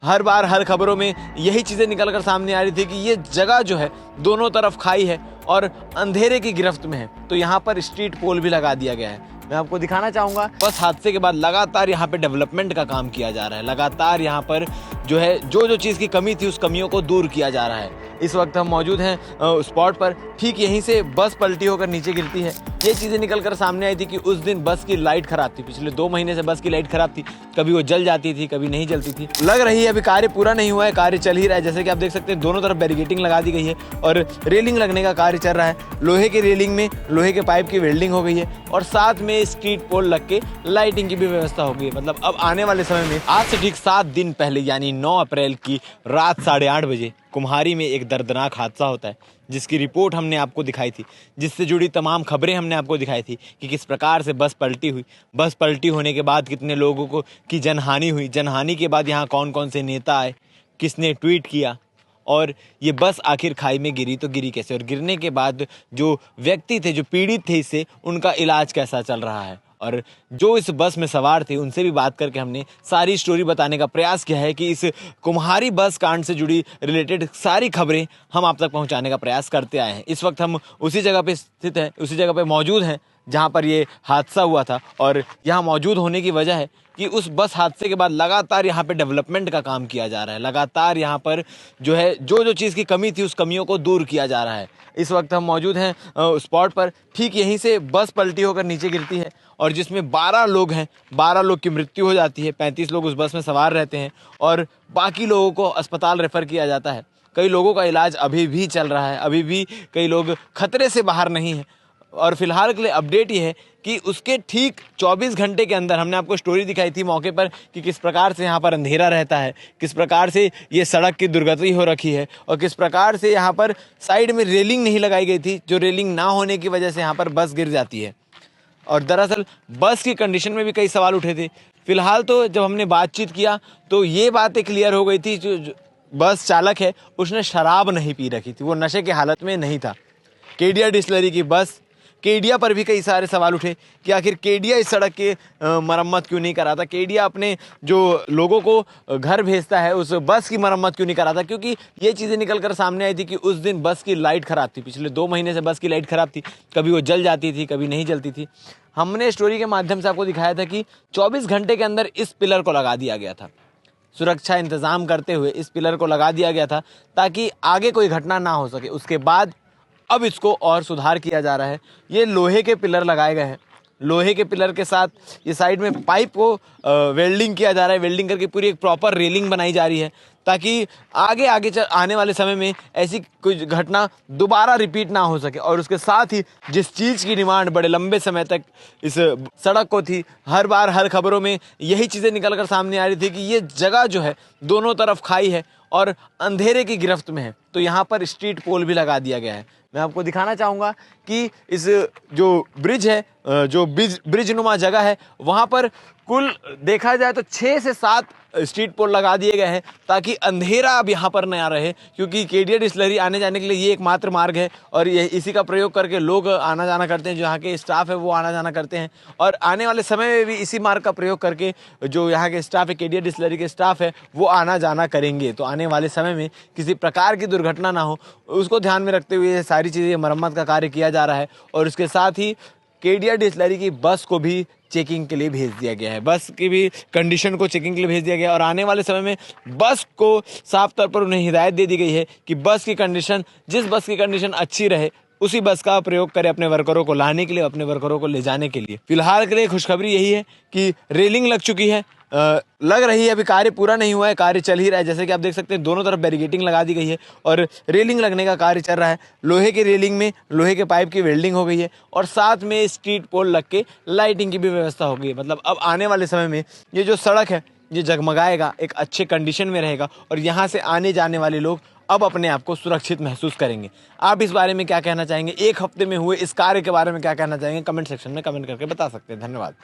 हर बार हर खबरों में यही चीज़ें निकल कर सामने आ रही थी कि ये जगह जो है दोनों तरफ खाई है और अंधेरे की गिरफ्त में है। तो यहाँ पर स्ट्रीट पोल भी लगा दिया गया है। मैं आपको दिखाना चाहूँगा, बस हादसे के बाद लगातार यहाँ पे डेवलपमेंट का काम किया जा रहा है। लगातार यहाँ पर जो है जो चीज़ की कमी थी उस कमियों को दूर किया जा रहा है। इस वक्त हम मौजूद हैं स्पॉट पर। ठीक यहीं से बस पलटी होकर नीचे गिरती है। ये चीज़ें निकल कर सामने आई थी कि उस दिन बस की लाइट खराब थी। पिछले 2 महीने से बस की लाइट खराब थी। कभी वो जल जाती थी, कभी नहीं जलती थी। लग रही है अभी कार्य पूरा नहीं हुआ है, कार्य चल ही रहा है। जैसे कि आप देख सकते हैं दोनों तरफ बैरिकेडिंग लगा दी गई है और रेलिंग लगने का कार्य चल रहा है। लोहे की रेलिंग में लोहे के पाइप की वेल्डिंग हो गई है और साथ में स्ट्रीट पोल लग के लाइटिंग की भी व्यवस्था हो गई है। मतलब अब आने वाले समय में आज से ठीक 7 दिन पहले यानी 9 अप्रैल की रात 8:30 बजे कुम्हारी में एक दर्दनाक हादसा होता है, जिसकी रिपोर्ट हमने आपको दिखाई थी, जिससे जुड़ी तमाम खबरें हमने आपको दिखाई थी कि किस प्रकार से बस पलटी हुई। बस पलटी होने के बाद कितने लोगों को की जनहानि हुई। जनहानि के बाद यहाँ कौन कौन से नेता आए, किसने ट्वीट किया और ये बस आखिर खाई में गिरी तो गिरी कैसे, और गिरने के बाद जो व्यक्ति थे, जो पीड़ित थे इससे, उनका इलाज कैसा चल रहा है, और जो इस बस में सवार थे उनसे भी बात करके हमने सारी स्टोरी बताने का प्रयास किया है कि इस कुम्हारी बस कांड से जुड़ी रिलेटेड सारी खबरें हम आप तक पहुंचाने का प्रयास करते आए हैं। इस वक्त हम उसी जगह पे स्थित हैं, उसी जगह पे मौजूद हैं जहां पर ये हादसा हुआ था। और यहाँ मौजूद होने की वजह है कि उस बस हादसे के बाद लगातार यहाँ पे डेवलपमेंट का काम किया जा रहा है। लगातार यहाँ पर जो है जो चीज़ की कमी थी उस कमियों को दूर किया जा रहा है। इस वक्त हम मौजूद हैं स्पॉट पर। ठीक यहीं से बस पलटी होकर नीचे गिरती है और जिसमें 12 लोग हैं, 12 लोग की मृत्यु हो जाती है। 35 लोग उस बस में सवार रहते हैं और बाकी लोगों को अस्पताल रेफ़र किया जाता है। कई लोगों का इलाज अभी भी चल रहा है, अभी भी कई लोग खतरे से बाहर नहीं हैं। और फिलहाल के लिए अपडेट ये है कि उसके ठीक 24 घंटे के अंदर हमने आपको स्टोरी दिखाई थी मौके पर कि किस प्रकार से यहाँ पर अंधेरा रहता है, किस प्रकार से ये सड़क की दुर्गति हो रखी है और किस प्रकार से यहाँ पर साइड में रेलिंग नहीं लगाई गई थी, जो रेलिंग ना होने की वजह से यहाँ पर बस गिर जाती है। और दरअसल बस की कंडीशन में भी कई सवाल उठे थे। फिलहाल तो जब हमने बातचीत किया तो ये बातें क्लियर हो गई थी, जो बस चालक है उसने शराब नहीं पी रखी थी, वो नशे की हालत में नहीं था। केडिया डिस्टिलरी की बस, केडिया पर भी कई सारे सवाल उठे कि आखिर केडिया इस सड़क की मरम्मत क्यों नहीं कराता, केडिया अपने जो लोगों को घर भेजता है उस बस की मरम्मत क्यों नहीं कराता, क्योंकि ये चीज़ें निकल कर सामने आई थी कि उस दिन बस की लाइट ख़राब थी। पिछले 2 महीने से बस की लाइट ख़राब थी, कभी वो जल जाती थी, कभी नहीं जलती थी। हमने स्टोरी के माध्यम से आपको दिखाया था कि 24 घंटे के अंदर इस पिलर को लगा दिया गया था। सुरक्षा इंतज़ाम करते हुए इस पिलर को लगा दिया गया था ताकि आगे कोई घटना ना हो सके। उसके बाद अब इसको और सुधार किया जा रहा है। ये लोहे के पिलर लगाए गए हैं। लोहे के पिलर के साथ ये साइड में पाइप को वेल्डिंग किया जा रहा है। वेल्डिंग करके पूरी एक प्रॉपर रेलिंग बनाई जा रही है ताकि आगे आने वाले समय में ऐसी कुछ घटना दोबारा रिपीट ना हो सके। और उसके साथ ही जिस चीज़ की डिमांड बड़े लंबे समय तक इस सड़क को थी, हर बार हर खबरों में यही चीज़ें निकल कर सामने आ रही थी कि ये जगह जो है दोनों तरफ खाई है और अंधेरे की गिरफ्त में है। तो यहाँ पर स्ट्रीट पोल भी लगा दिया गया है। मैं आपको दिखाना चाहूँगा कि इस जो ब्रिज है, जो ब्रिज नुमा जगह है, वहाँ पर कुल देखा जाए तो 6 से 7 स्ट्रीट पोल लगा दिए गए हैं ताकि अंधेरा अब यहाँ पर नया रहे, क्योंकि केडिया डिस्टिलरी आने जाने के लिए ये एकमात्र मार्ग है और ये इसी का प्रयोग करके लोग आना जाना करते हैं। जो यहाँ के स्टाफ है वो आना जाना करते हैं और आने वाले समय में भी इसी मार्ग का प्रयोग करके जो यहाँ के स्टाफ है, केडिया डिस्टिलरी के स्टाफ है, वो आना जाना करेंगे। तो आने वाले समय में किसी प्रकार की दुर्घटना ना हो, उसको ध्यान में रखते हुए सारी चीज़ें मरम्मत का कार्य किया जा रहा है। और उसके साथ ही केडिया डिस्टिलरी की बस को भी चेकिंग के लिए भेज दिया गया है। बस की भी कंडीशन को चेकिंग के लिए भेज दिया गया है और आने वाले समय में बस को साफ तौर पर उन्हें हिदायत दे दी गई है कि बस की कंडीशन, जिस बस की कंडीशन अच्छी रहे उसी बस का प्रयोग करें अपने वर्करों को लाने के लिए, अपने वर्करों को ले जाने के लिए। फिलहाल के लिए खुशखबरी यही है कि रेलिंग लग चुकी है। लग रही है अभी कार्य पूरा नहीं हुआ है, कार्य चल ही रहा है। जैसे कि आप देख सकते हैं दोनों तरफ बैरिकेडिंग लगा दी गई है और रेलिंग लगने का कार्य चल रहा है। लोहे की रेलिंग में लोहे के पाइप की वेल्डिंग हो गई है और साथ में स्ट्रीट पोल लग के लाइटिंग की भी व्यवस्था हो गई है। मतलब अब आने वाले समय में ये जो सड़क है ये जगमगाएगा, एक अच्छे कंडीशन में रहेगा और यहाँ से आने जाने वाले लोग अब अपने आप को सुरक्षित महसूस करेंगे। आप इस बारे में क्या कहना चाहेंगे, 1 हफ्ते में हुए इस कार्य के बारे में क्या कहना चाहेंगे, कमेंट सेक्शन में कमेंट करके बता सकते हैं। धन्यवाद।